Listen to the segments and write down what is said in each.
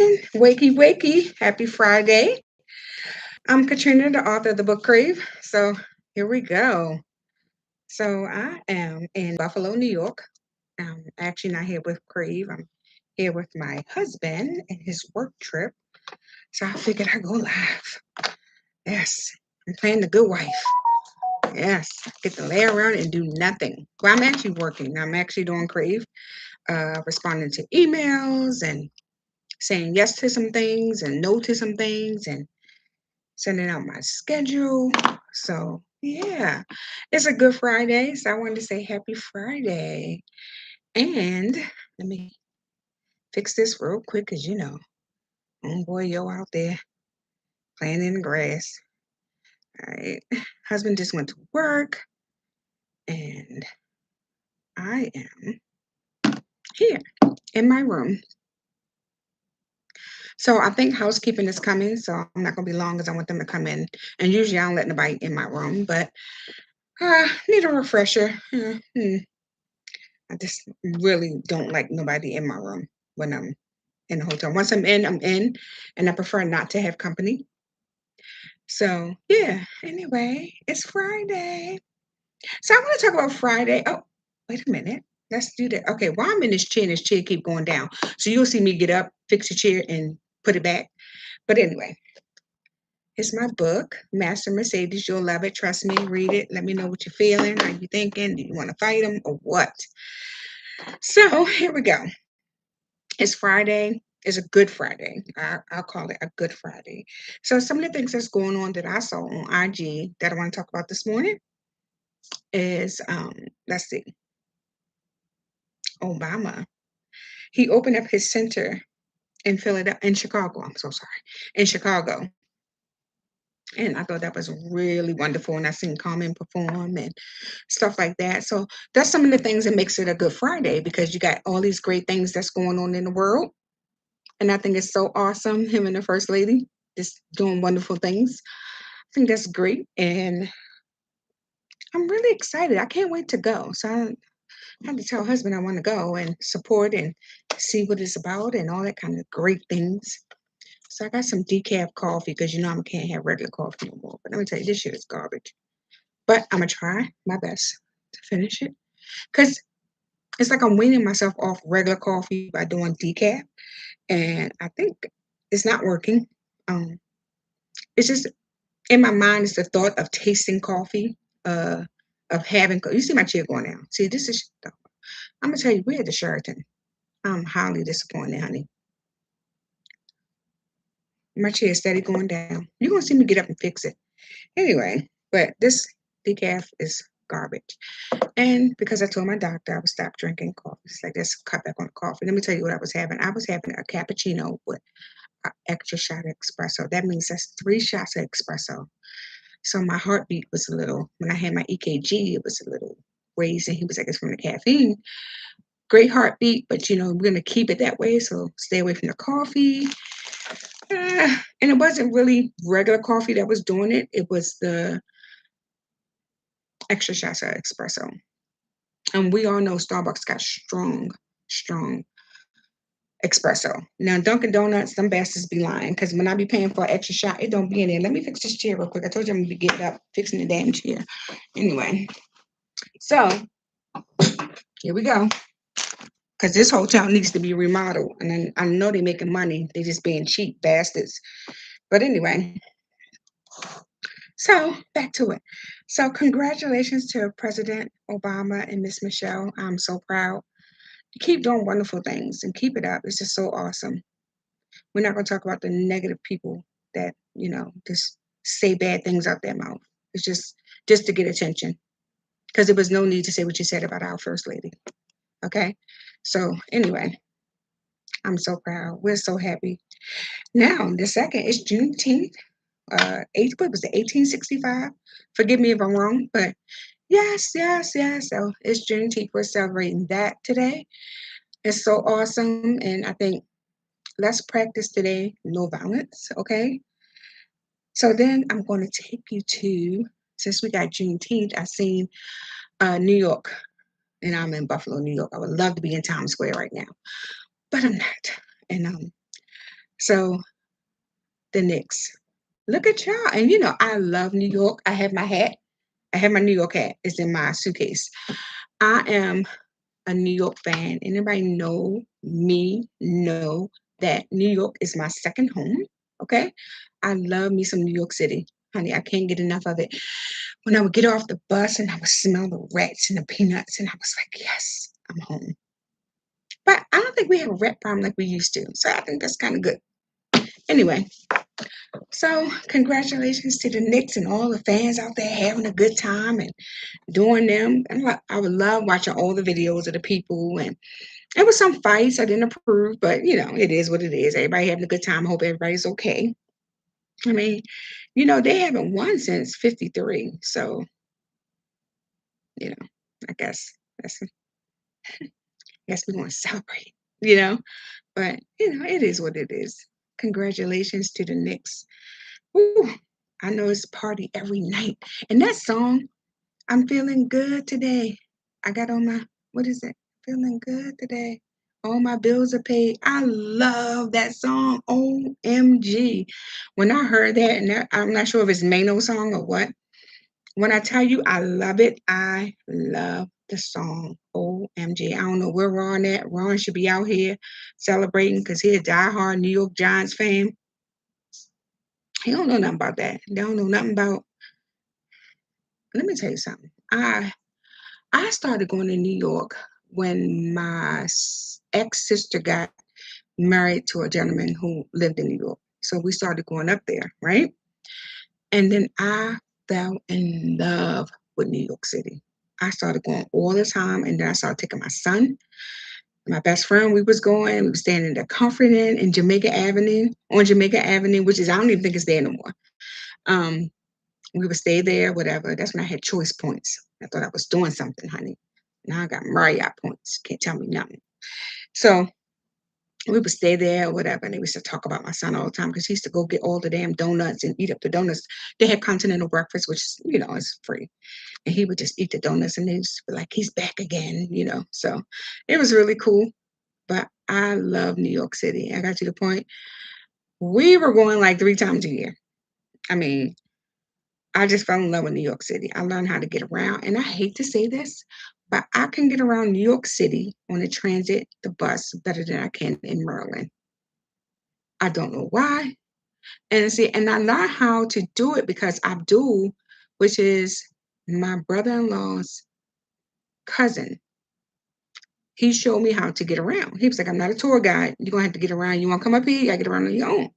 Wakey, wakey. Happy Friday. I'm Katrina, the author of the book Krave. So here we go. So I am in Buffalo, New York. I'm actually not here with Krave. I'm here with my husband and his work trip. So I figured I'd go live. Yes. I'm playing the good wife. Yes. Get to lay around and do nothing. Well, I'm actually working. I'm actually doing Krave, responding to emails and saying yes to some things and no to some things and sending out my schedule. So, yeah, it's a good Friday. So, I wanted to say happy Friday. And let me fix this real quick because boy, yo out there playing in the grass. All right. Husband just went to work and I am here in my room. So, I think housekeeping is coming. So, I'm not going to be long because I want them to come in. And usually I don't let nobody in my room, but need a refresher. I just really don't like nobody in my room when I'm in the hotel. Once I'm in, and I prefer not to have company. So, yeah, anyway, it's Friday. So, I want to talk about Friday. Oh, wait a minute. Let's do that. Okay, while I'm in this chair and this chair keep going down. So, you'll see me get up, fix the chair, and put it back. But anyway, it's my book, Master Mercedes. You'll love it. Trust me. Read it. Let me know what you're feeling. How you thinking? Do you want to fight them or what? So, here we go. It's Friday. It's a good Friday. I'll call it a good Friday. So some of the things that's going on that I saw on IG that I want to talk about this morning is let's see, Obama. He opened up his center in Philadelphia, in Chicago. I'm so sorry, in Chicago. And I thought that was really wonderful. And I seen Carmen perform and stuff like that. So that's some of the things that makes it a good Friday because you got all these great things that's going on in the world. And I think it's so awesome, him and the first lady just doing wonderful things. I think that's great. And I'm really excited. I can't wait to go. So I had to tell husband I want to go and support and see what it's about and all that kind of great things. So I got some decaf coffee because I can't have regular coffee no more. But let me tell you, this shit is garbage. But I'm gonna try my best to finish it. Because it's like I'm weaning myself off regular coffee by doing decaf. And I think it's not working. Um, it's just in my mind is the thought of tasting coffee, uh, of having. You see my chair going down. See, this is. I'm gonna tell you, we're at the Sheraton. I'm highly disappointed, honey. My chair is steady going down. You're gonna see me get up and fix it anyway. But this decaf is garbage. And because I told my doctor I would stop drinking coffee, it's like just cut back on coffee. Let me tell you what I was having. I was having a cappuccino with an extra shot of espresso. That means that's 3 shots of espresso. So my heartbeat was a little, when I had my EKG, it was a little raised. And he was like, it's from the caffeine. Great heartbeat, but we're going to keep it that way. So stay away from the coffee. And it wasn't really regular coffee that was doing it. It was the extra shots of espresso. And we all know Starbucks got strong espresso. Now, Dunkin' Donuts, them bastards be lying because when I be paying for an extra shot, it don't be in there. Let me fix this chair real quick. I told you I'm going to be getting up, fixing the damn chair. Anyway, so here we go. Because this hotel needs to be remodeled. And then I know they're making money. They're just being cheap bastards. But anyway, so back to it. So congratulations to President Obama and Miss Michelle. I'm so proud. You keep doing wonderful things and keep it up. It's just so awesome. We're not going to talk about the negative people that, just say bad things out their mouth. It's just to get attention. Because there was no need to say what you said about our first lady. Okay? So anyway, I'm so proud. We're so happy. Now, the second is Juneteenth. What was it, 1865? Forgive me if I'm wrong, but yes, yes, yes. So it's Juneteenth. We're celebrating that today. It's so awesome. And I think let's practice today no violence, okay? So then I'm going to take you to, since we got Juneteenth, I seen New York, and I'm in Buffalo, New York. I would love to be in Times Square right now, but I'm not. And So the Knicks. Look at y'all. And I love New York. I have my hat. I have my New York hat. It's in my suitcase. I am a New York fan. Anybody know me know that New York is my second home. Okay. I love me some New York City. Honey, I can't get enough of it. When I would get off the bus and I would smell the rats and the peanuts, and I was like, yes, I'm home. But I don't think we have a rat problem like we used to. So I think that's kind of good. Anyway, so congratulations to the Knicks and all the fans out there having a good time and doing them. And I would love watching all the videos of the people. And there was some fights I didn't approve, but it is what it is. Everybody having a good time. I hope everybody's okay. I mean, they haven't won since '53. So, you know, I that's I guess we're gonna celebrate, you know. But it is what it is. Congratulations to the Knicks. Ooh, I know it's party every night. And that song, I'm feeling good today. I got on my, what is it? Feeling good today. All my bills are paid. I love that song. OMG. When I heard that, and I'm not sure if it's Mano song or what. When I tell you I love it, I love the song. OMG. I don't know where Ron at. Ron should be out here celebrating because he's a diehard New York Giants fan. He don't know nothing about that. They don't know nothing about. Let me tell you something. I started going to New York when my ex sister got married to a gentleman who lived in New York. So we started going up there, right? And then I fell in love with New York City. I started going all the time, and then I started taking my son, my best friend. We was going. We was staying in the Comfort Inn in Jamaica Avenue, on Jamaica Avenue, which is I don't even think it's there no more. Um, we would stay there, whatever. That's when I had choice points. I thought I was doing something, honey. Now I got Marriott points. Can't tell me nothing. So we would stay there or whatever. And they used to talk about my son all the time because he used to go get all the damn donuts and eat up the donuts. They had continental breakfast, which, is free. And he would just eat the donuts and they just be like, he's back again. So it was really cool. But I love New York City. I got to the point we were going like 3 times a year. I mean, I just fell in love with New York City. I learned how to get around. And I hate to say this, but I can get around New York City on the transit, the bus, better than I can in Maryland. I don't know why. And see, and I learned how to do it because Abdul, which is my brother-in-law's cousin, he showed me how to get around. He was like, I'm not a tour guide. You're gonna have to get around. You wanna come up here? You gotta get around on your own.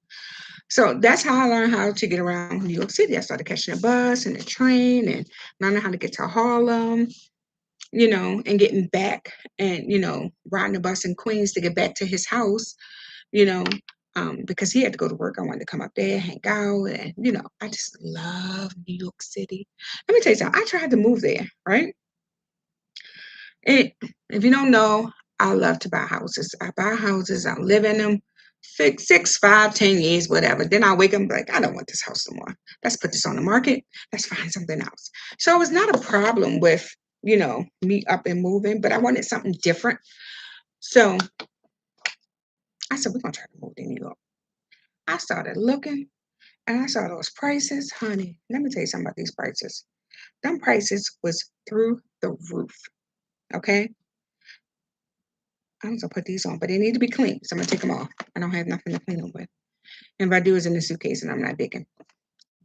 So that's how I learned how to get around New York City. I started catching a bus and a train and learning how to get to Harlem, and getting back and, riding the bus in Queens to get back to his house, you know, because he had to go to work. I wanted to come up there, hang out, and, I just love New York City. Let me tell you something. I tried to move there, right? And if you don't know, I love to buy houses. I buy houses, I live in them 6, 5, 10 years, whatever. Then I wake up and be like, I don't want this house no more. Let's put this on the market. Let's find something else. So it was not a problem with, me up and moving, but I wanted something different. So I said, we're going to try to move to New York. I started looking and I saw those prices. Honey, let me tell you something about these prices. Them prices was through the roof. Okay. I'm gonna put these on, but they need to be clean. So I'm gonna take them off. I don't have nothing to clean them with. And if I do, it's in the suitcase and I'm not digging.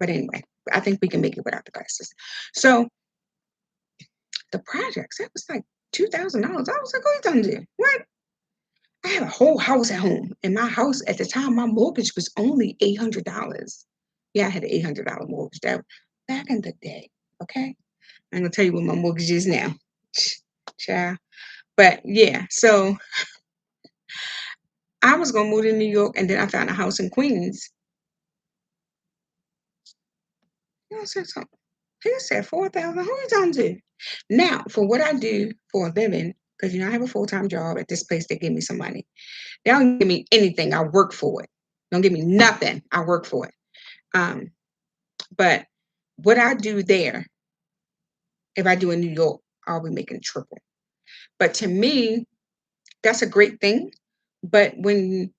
But anyway, I think we can make it without the glasses. So the projects, that was like $2,000. I was like, oh, you done what? I have a whole house at home. And my house at the time, my mortgage was only $800. Yeah, I had an $800 mortgage. That back in the day. Okay. I'm gonna tell you what my mortgage is now. Child. But yeah, so I was gonna move to New York and then I found a house in Queens. Said something. He said 4,000. Who you talking to? Now, for what I do for a living, because I have a full-time job at this place, they give me some money. They don't give me anything. I work for it. Don't give me nothing. I work for it. But what I do there, if I do in New York, I'll be making triple. But to me, that's a great thing. But when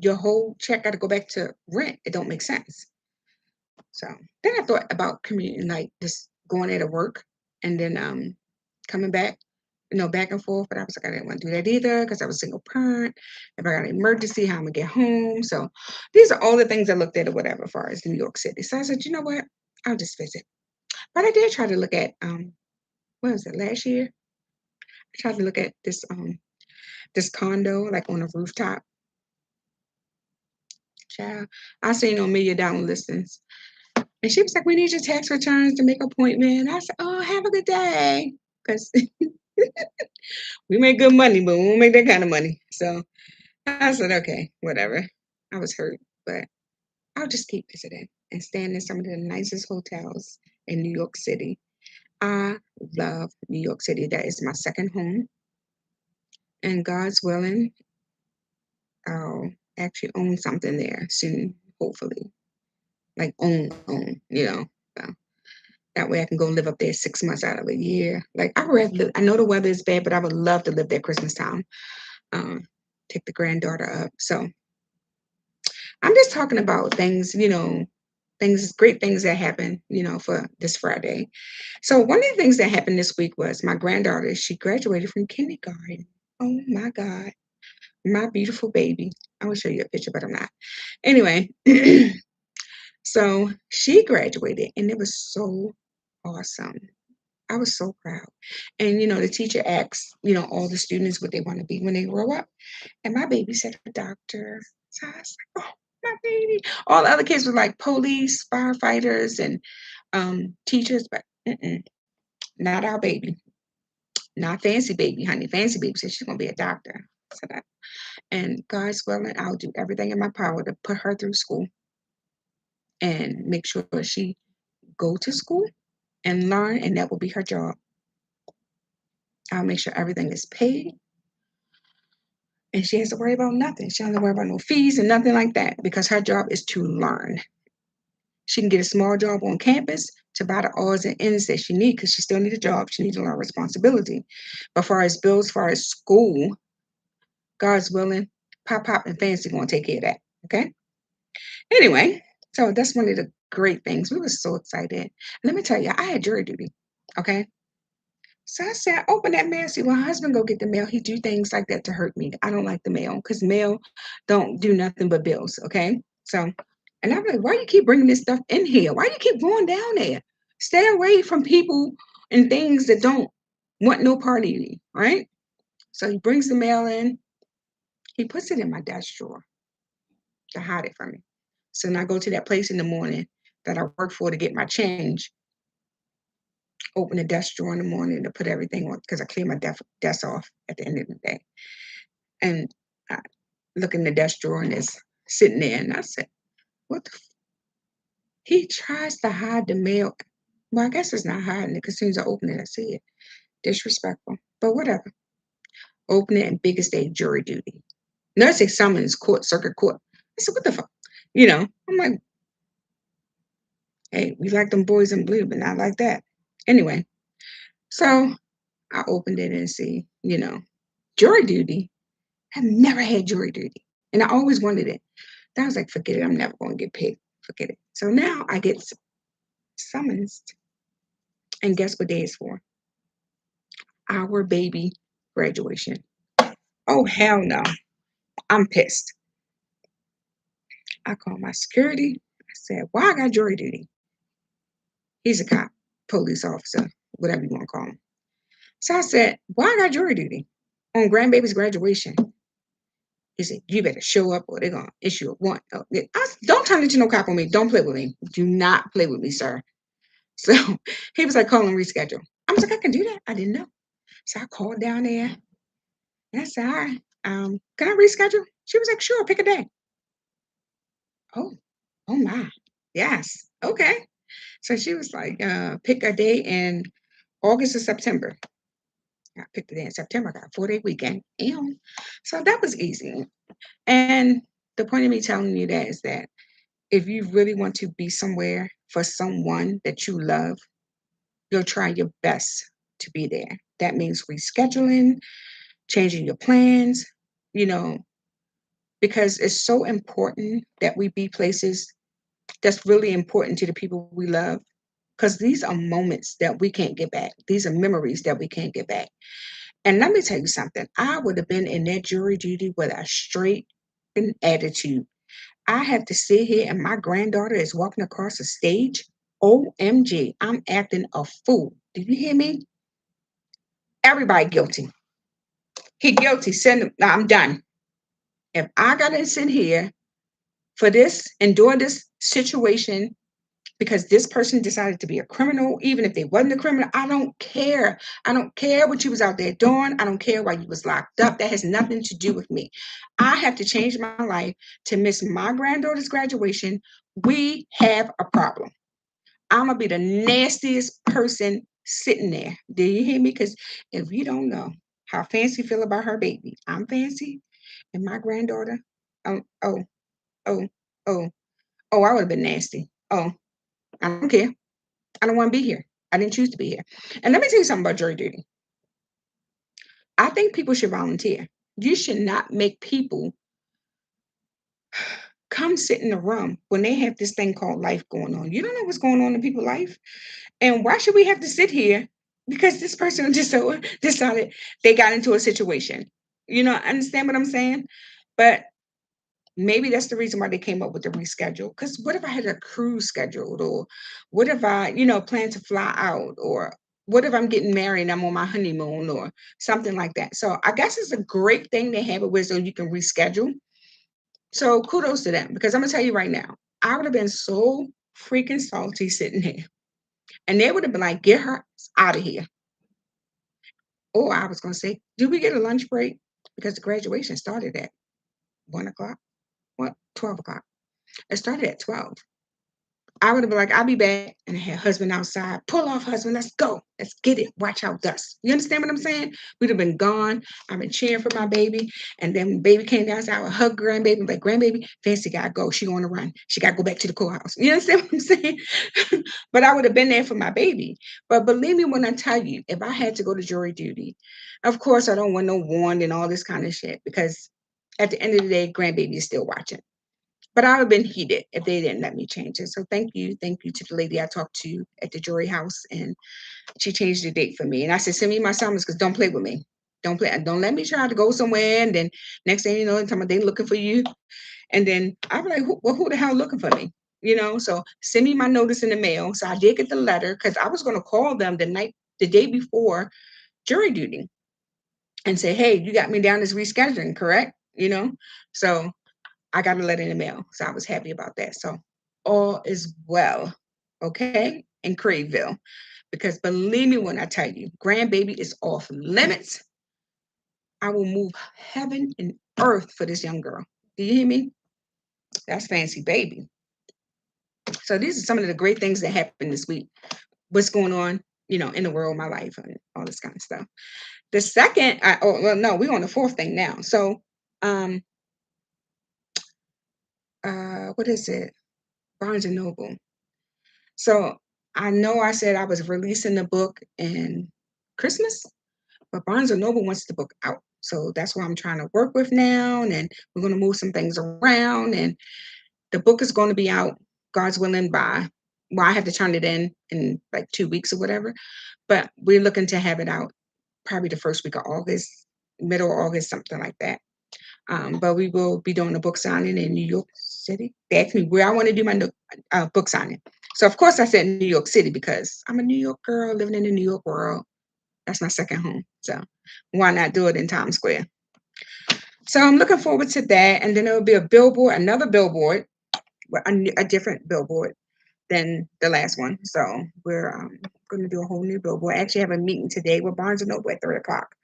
your whole check got to go back to rent. It don't make sense. So then I thought about commuting, like just going there to work and then coming back, back and forth. But I was like, I didn't want to do that either because I was a single parent. If I got an emergency, how I'm gonna get home. So these are all the things I looked at or whatever as far as New York City. So I said, you know what? I'll just visit. But I did try to look at what was it, last year? I tried to look at this condo like on a rooftop. Child, I seen on $1 million listings. And she was like, we need your tax returns to make an appointment. I said, oh, have a good day. Because we make good money, but we won't make that kind of money. So I said, okay, whatever. I was hurt, but I'll just keep visiting and staying in some of the nicest hotels in New York City. I love New York City. That is my second home. And God's willing, I'll actually own something there soon, hopefully. Like own. So that way I can go live up there 6 months out of a year. Like I would rather live, I know the weather is bad, but I would love to live there Christmas time. Um, Take the granddaughter up. So I'm just talking about things, great things that happen, for this Friday. So one of the things that happened this week was my granddaughter, she graduated from kindergarten. Oh my God, my beautiful baby. I will show you a picture, but I'm not. Anyway, so she graduated and it was so awesome. I was so proud. And, the teacher asked, all the students what they want to be when they grow up. And my baby said a doctor. So I was like, oh, my baby. All the other kids were like police, firefighters, and teachers, but not our baby. Not Fancy Baby, honey. Fancy Baby said she's going to be a doctor. So that, and God's willing, I'll do everything in my power to put her through school and make sure she go to school and learn, and that will be her job. I'll make sure everything is paid and she has to worry about nothing. She doesn't have to worry about no fees and nothing like that because her job is to learn. She can get a small job on campus to buy the odds and ends that she needs because she still needs a job. She needs to learn responsibility. But as far as bills, as far as school, God's willing, Pop and Fancy going to take care of that. Okay? Anyway, so that's one of the great things. We were so excited. Let me tell you, I had jury duty. Okay? So I said, open that mail. See, when my husband go get the mail, he do things like that to hurt me. I don't like the mail because mail don't do nothing but bills. Okay, so and I'm like, why you keep bringing this stuff in here? Why you keep going down there? Stay away from people and things that don't want no part of you, right? So he brings the mail in. He puts it in my desk drawer to hide it from me. So when I go to that place in the morning that I work for to get my change, open the desk drawer in the morning to put everything on because I clear my desk off at the end of the day. And I look in the desk drawer and it's sitting there. And I said, what the He tries to hide the mail. Well, I guess it's not hiding it because as soon as I open it, I see it. Disrespectful. But whatever. Open it and biggest day jury duty. Nursing summons court, circuit court. I said, what the fuck? I'm like, hey, we like them boys in blue, but not like that. Anyway, so I opened it and see, jury duty. I've never had jury duty. And I always wanted it. Then I was like, forget it. I'm never going to get paid. Forget it. So now I get summoned. And guess what day it's for? Our baby graduation. Oh, hell no. I'm pissed. I called my security. I said, why I got jury duty? He's a cop, police officer, whatever you want to call him. So I said, why I got jury duty on grandbaby's graduation? He said, you better show up or they're going to issue a warrant. Don't turn into no cop on me. Don't play with me. Do not play with me, sir. So he was like, call and reschedule. I was like, I can do that. I didn't know. So I called down there and I said, all right, can I reschedule? She was like, sure, pick a day. Oh, oh my. Yes. Okay. So she was like, pick a day in August or September. I picked a day in September. I got a 4-day weekend. Ew. So that was easy. And the point of me telling you that is that if you really want to be somewhere for someone that you love, you'll try your best to be there. That means rescheduling, changing your plans, you know, because it's so important that we be places that's really important to the people we love. Because these are moments that we can't get back. These are memories that we can't get back. And let me tell you something. I would have been in that jury duty with a straight attitude. I have to sit here and my granddaughter is walking across the stage. OMG, I'm acting a fool. Did you hear me? Everybody guilty. He guilty. Send him. Now I'm done. If I gotta sit here for this, endure this situation because this person decided to be a criminal, even if they wasn't a criminal, I don't care. I don't care what you was out there doing. I don't care why you was locked up. That has nothing to do with me. I have to change my life to miss my granddaughter's graduation. We have a problem. I'm gonna be the nastiest person sitting there. Do you hear me? Because if you don't know how Fancy feel about her baby, I'm Fancy, and my granddaughter. Oh, oh, oh, oh, oh, I would have been nasty. Oh, I don't care. I don't want to be here. I didn't choose to be here. And let me tell you something about jury duty. I think people should volunteer. You should not make people come sit in the room when they have this thing called life going on. You don't know what's going on in people's life. And why should we have to sit here because this person just so decided they got into a situation? Understand what I'm saying? But maybe that's the reason why they came up with the reschedule. Because what if I had a cruise scheduled, or what if I, plan to fly out, or what if I'm getting married and I'm on my honeymoon, or something like that? So I guess it's a great thing they have it where so you can reschedule. So kudos to them because I'm gonna tell you right now, I would have been so freaking salty sitting here. And they would have been like, get her out of here. Or I was going to say, do we get a lunch break? Because the graduation started at 1 o'clock. What? 12 o'clock. It started at 12. I would have been like, I'll be back. And I had husband outside. Pull off, husband. Let's go. Let's get it. Watch out, dust. You understand what I'm saying? We'd have been gone. I've been cheering for my baby. And then when baby came downstairs, I would hug grandbaby and be like, grandbaby, Fancy got to go. She on the run. She got to go back to the courthouse. You understand what I'm saying? But I would have been there for my baby. But believe me when I tell you, if I had to go to jury duty, of course, I don't want no warrant and all this kind of shit because at the end of the day, grandbaby is still watching. But I would have been heated if they didn't let me change it. So thank you. Thank you to the lady I talked to at the jury house. And she changed the date for me. And I said, send me my summons because don't play with me. Don't play. Don't let me try to go somewhere. And then next thing you know, they looking for you. And then I'm like, who the hell looking for me? So send me my notice in the mail. So I did get the letter because I was going to call them the day before jury duty and say, hey, you got me down as rescheduling, correct? So I got a letter in the mail. So I was happy about that. So all is well, okay, in Craveville. Because believe me when I tell you, grandbaby is off limits. I will move heaven and earth for this young girl. Do you hear me? That's Fancy baby. So these are some of the great things that happened this week. What's going on, in the world, my life, and all this kind of stuff. The second, no, we're on the fourth thing now. So, what is it? Barnes and Noble. So I know I said I was releasing the book in Christmas, but Barnes and Noble wants the book out. So that's what I'm trying to work with now. And we're going to move some things around. And the book is going to be out, God's willing, I have to turn it in like 2 weeks or whatever. But we're looking to have it out probably the first week of August, middle of August, something like that. But we will be doing a book signing in New York City. They asked me where I want to do my book signing. So, of course, I said New York City because I'm a New York girl living in the New York world. That's my second home. So why not do it in Times Square? So I'm looking forward to that. And then there will be another billboard, a different billboard than the last one. So we're going to do a whole new billboard. I actually have a meeting today with Barnes & Noble at 3 o'clock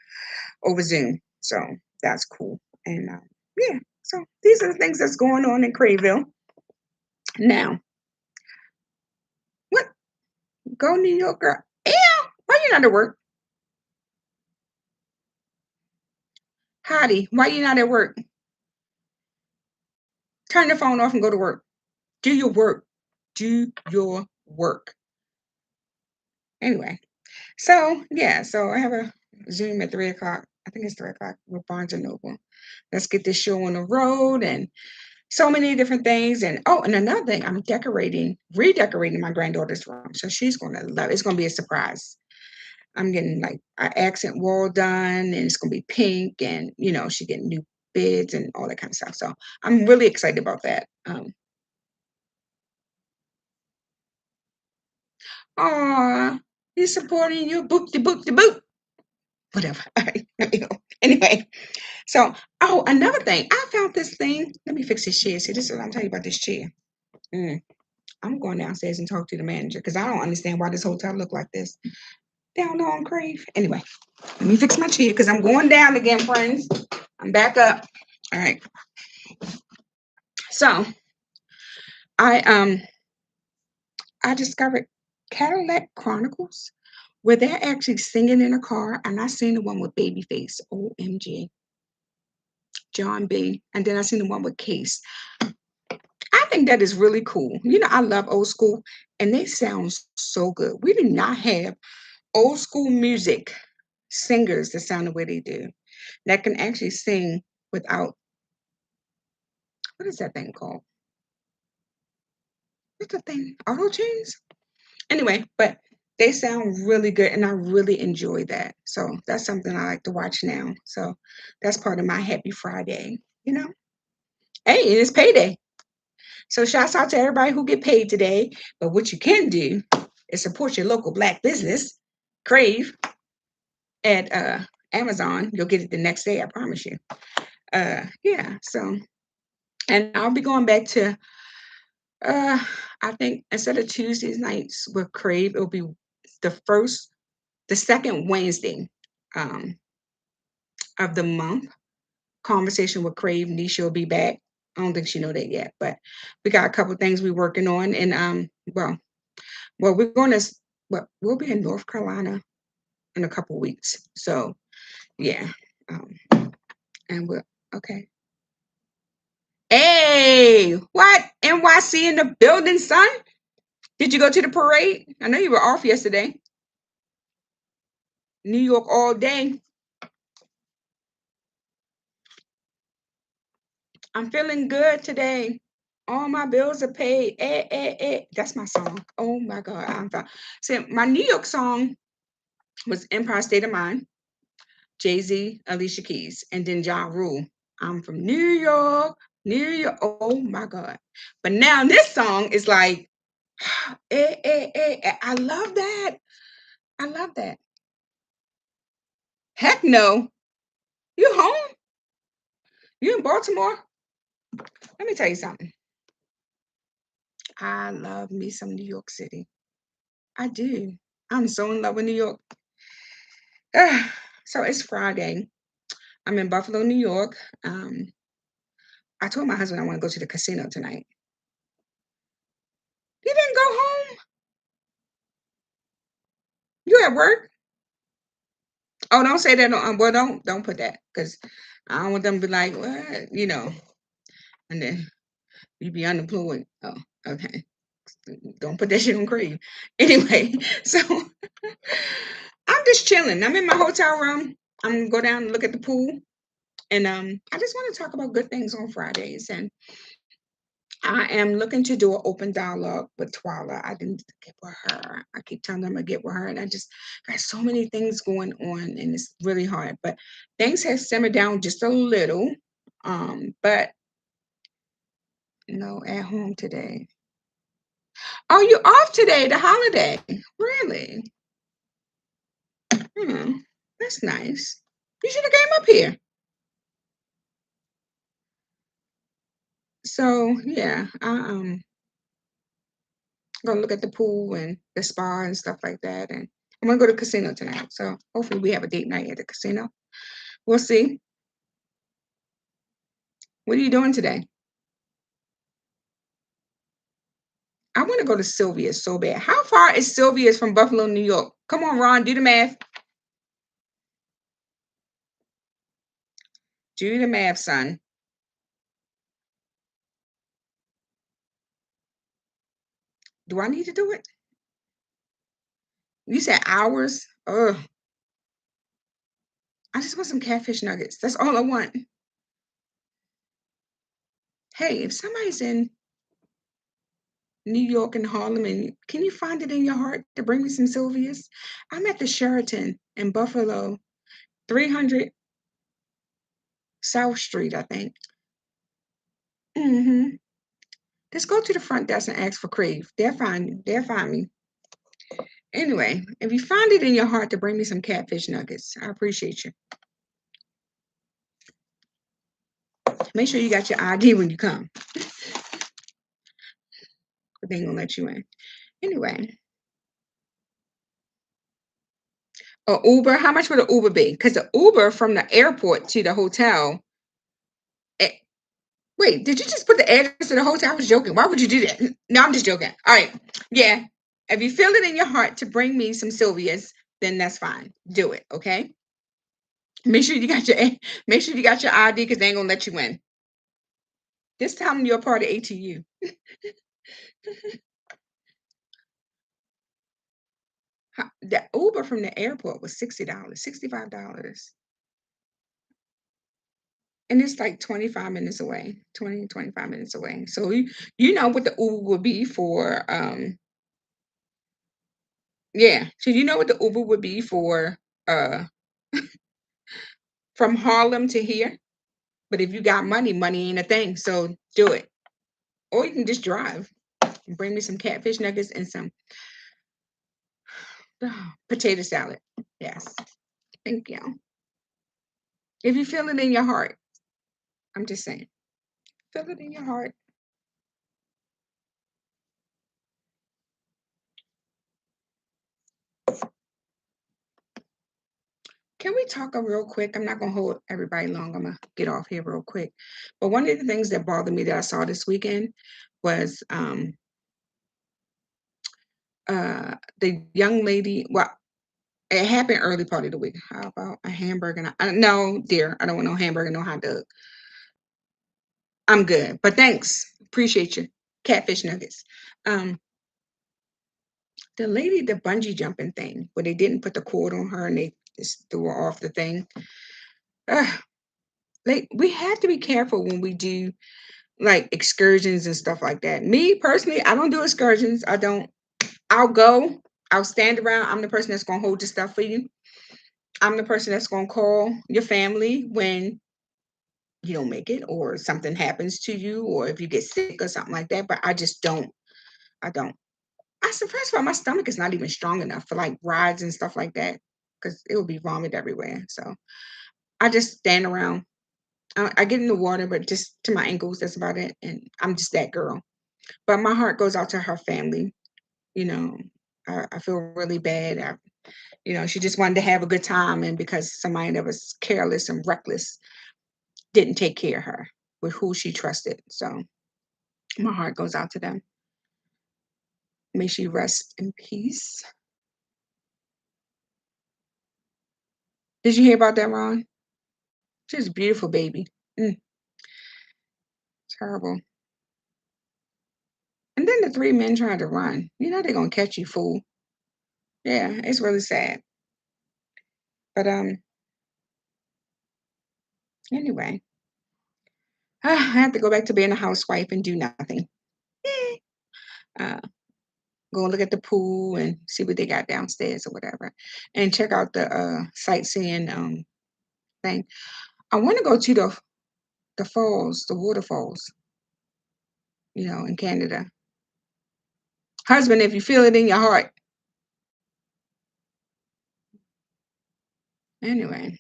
over Zoom. So that's cool. And yeah, so these are the things that's going on in Craveville. Now, what? Go New York girl. Yeah, why you not at work? Hottie, why you not at work? Turn the phone off and go to work. Do your work. Do your work. Anyway, so yeah, so I have a Zoom at 3 o'clock I think it's 3 o'clock with Barnes and Noble. Let's get this show on the road and so many different things. And oh, and another thing, I'm redecorating my granddaughter's room. So she's gonna love it. It's gonna be a surprise. I'm getting like an accent wall done and it's gonna be pink and she getting new beds and all that kind of stuff. So I'm really excited about that. Aw, he's supporting you, boop de boop de boop. Whatever. All right, let me go. Anyway, so another thing, I found this thing. Let me fix this chair. See, this is what I'm telling you about this chair. Mm, I'm going downstairs and talk to the manager because I don't understand why this hotel look like this. Down low on Crave. Anyway, let me fix my chair because I'm going down again, friends. I'm back up. All right. So I I discovered Cadillac Chronicles where they're actually singing in a car, and I seen the one with Babyface, OMG, John B. And then I seen the one with Case. I think that is really cool. I love old school, and they sound so good. We do not have old school music singers that sound the way they do, that can actually sing without what is that thing called? What's the thing? Auto tunes? Anyway, but they sound really good and I really enjoy that. So that's something I like to watch now. So that's part of my happy Friday, you know? Hey, and it's payday. So shouts out to everybody who get paid today. But what you can do is support your local black business, Crave, at Amazon. You'll get it the next day, I promise you. Yeah, so and I'll be going back to uh I think instead of Tuesdays nights with Crave, it'll be the first the second Wednesday um, of the month. Conversation with Crave. Nisha will be back. I don't think she know that yet, but we got a couple things we're working on, and well, we're going to we'll be in North Carolina in a couple weeks. So yeah, um, and we're okay. Hey, what NYC in the building, son? Did you go to the parade? I know you were off yesterday. New York all day. I'm feeling good today. All my bills are paid. Eh, eh, eh. That's my song. Oh my God. See, my New York song was Empire State of Mind, Jay-Z, Alicia Keys, and then Ja Rule. I'm from New York, New York. Oh my God. But now this song is like, I love that. I love that. Heck no. You home? You in Baltimore? Let me tell you something. I love me some New York City. I do. I'm so in love with New York. So it's Friday. I'm in Buffalo, New York. I told my husband I want to go to the casino tonight. He didn't go home. You at work? Oh, don't say that. Well, don't put that because I don't want them to be like, what, and then you be unemployed. Oh, okay. Don't put that shit on Crave. Anyway, so I'm just chilling. I'm in my hotel room. I'm gonna go down and look at the pool, and I just want to talk about good things on Fridays and I am looking to do an open dialogue with Twyla. I didn't get with her. I keep telling them to get with her, and I just got so many things going on, and it's really hard. But things have simmered down just a little. But no, at home today. Oh, you off today? The holiday? Really? Hmm, that's nice. You should have came up here. So yeah, gonna look at the pool and the spa and stuff like that. And I'm gonna go to the casino tonight. So hopefully we have a date night at the casino. We'll see. What are you doing today? I want to go to Sylvia's so bad. How far is Sylvia's from Buffalo, New York? Come on, Ron, do the math. Do the math, son. Do I need to do it? You said hours? Oh, I just want some catfish nuggets. That's all I want. Hey, if somebody's in New York and Harlem, and can you find it in your heart to bring me some Sylvia's? I'm at the Sheraton in Buffalo, 300 South Street, I think. Hmm. Just go to the front desk and ask for Crave. They'll find you. They'll find me. Anyway, if you find it in your heart to bring me some catfish nuggets, I appreciate you. Make sure you got your ID when you come. But they ain't gonna let you in. Anyway, a Uber. How much would an Uber be? Because the Uber from the airport to the hotel. eh, Wait, did you just put the address to the hotel? I was joking. Why would you do that? No, I'm just joking. All right. Yeah. If you feel it in your heart to bring me some Sylvia's, then that's fine. Do it. Okay. Make sure you got your make sure you got your ID because they ain't gonna let you in. Just tell them you're a part of ATU. The Uber from the airport was $60, $65. And it's like 25 minutes away, 20, 25 minutes away. So you know what the Uber would be for yeah. So you know what the Uber would be for uh from Harlem to here. But if you got money, money ain't a thing. So do it. Or you can just drive and bring me some catfish nuggets and some potato salad. Yes. Thank you. If you feel it in your heart, I'm just saying, feel it in your heart. Can we talk real quick? I'm not gonna hold everybody long. I'm gonna get off here real quick. But one of the things that bothered me that I saw this weekend was the young lady. Well, it happened early part of the week. How about a hamburger? No, dear, I don't want no hamburger, no hot dog. I'm good, but thanks. Appreciate you. Catfish nuggets. Um, the lady, the bungee jumping thing, where they didn't put the cord on her and they just threw her off the thing. Ugh, like we have to be careful when we do like excursions and stuff like that. Me personally, I don't do excursions. I don't. I'll go. I'll stand around. I'm the person that's gonna hold the stuff for you. I'm the person that's gonna call your family when you don't make it or something happens to you or if you get sick or something like that. But I just don't. I don't. I first of all, my stomach is not even strong enough for like rides and stuff like that because it will be vomit everywhere. So I just stand around. I get in the water, but just to my ankles. That's about it. And I'm just that girl. But my heart goes out to her family. You know, I feel really bad. She just wanted to have a good time, and because somebody that was careless and reckless didn't take care of her with who she trusted. So my heart goes out to them. May she rest in peace. Did you hear about that, Ron? She's a beautiful baby. Mm, terrible. And then the three men trying to run. You know they're gonna catch you, fool. Yeah, it's really sad. But anyway, I have to go back to being a housewife and do nothing. Uh, go look at the pool and see what they got downstairs or whatever, and check out the sightseeing thing. I want to go to the falls, the waterfalls. In Canada. Husband, if you feel it in your heart. Anyway,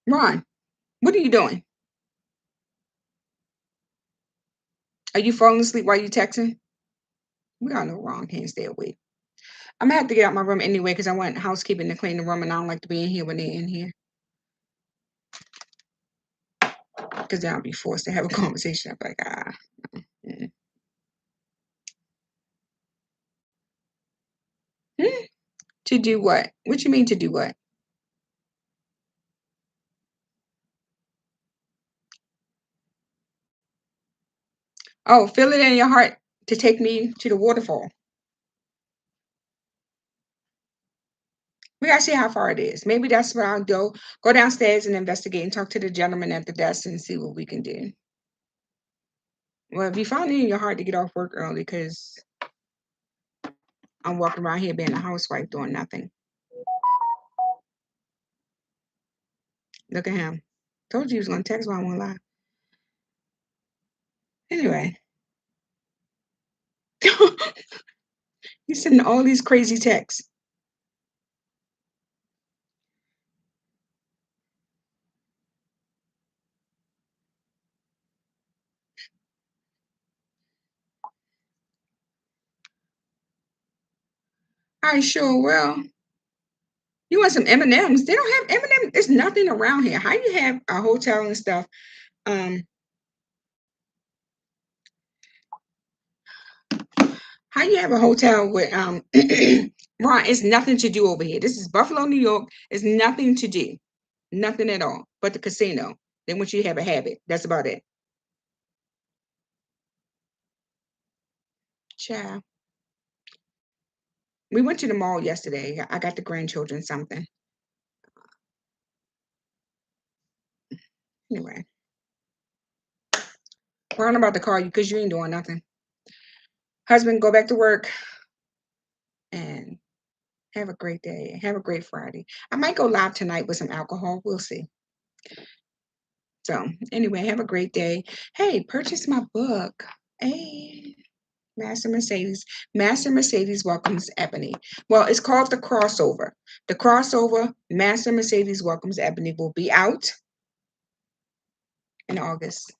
Ron, what are you doing? Are you falling asleep while you texting? We all know Ron can't stay awake. I'm gonna have to get out my room anyway because I want housekeeping to clean the room, and I don't like to be in here when they're in here because then I'll be forced to have a conversation. I'm like, mm. Hmm? To do what? What you mean to do what? Oh, feel it in your heart to take me to the waterfall. We gotta see how far it is. Maybe that's where I'll go downstairs and investigate and talk to the gentleman at the desk and see what we can do. Well, if you find it in your heart to get off work early, because I'm walking around here being a housewife doing nothing. Look at him. Told you he was gonna text while I won't lie. Anyway, he's sending all these crazy texts. I sure will. You want some M&Ms? They don't have M&M. There's nothing around here. How you have a hotel and stuff? Um, how you have a hotel with Ron? It's nothing to do over here. This is Buffalo, New York. It's nothing to do, nothing at all. But the casino. Then once you have a habit, that's about it. Ciao. We went to the mall yesterday. I got the grandchildren something. Anyway, Ron, I'm about to call you because you ain't doing nothing. Husband, go back to work and have a great day. Have a great Friday. I might go live tonight with some alcohol. We'll see. So anyway, have a great day. Hey, purchase my book. Hey, Master Mercedes. Master Mercedes welcomes Ebony. Well, it's called The Crossover. The Crossover, Master Mercedes welcomes Ebony, will be out in August.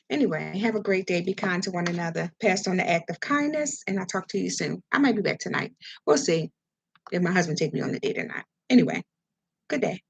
Anyway, have a great day. Be kind to one another. Pass on the act of kindness, and I'll talk to you soon. I might be back tonight. We'll see if my husband take me on the date or not. Anyway, good day.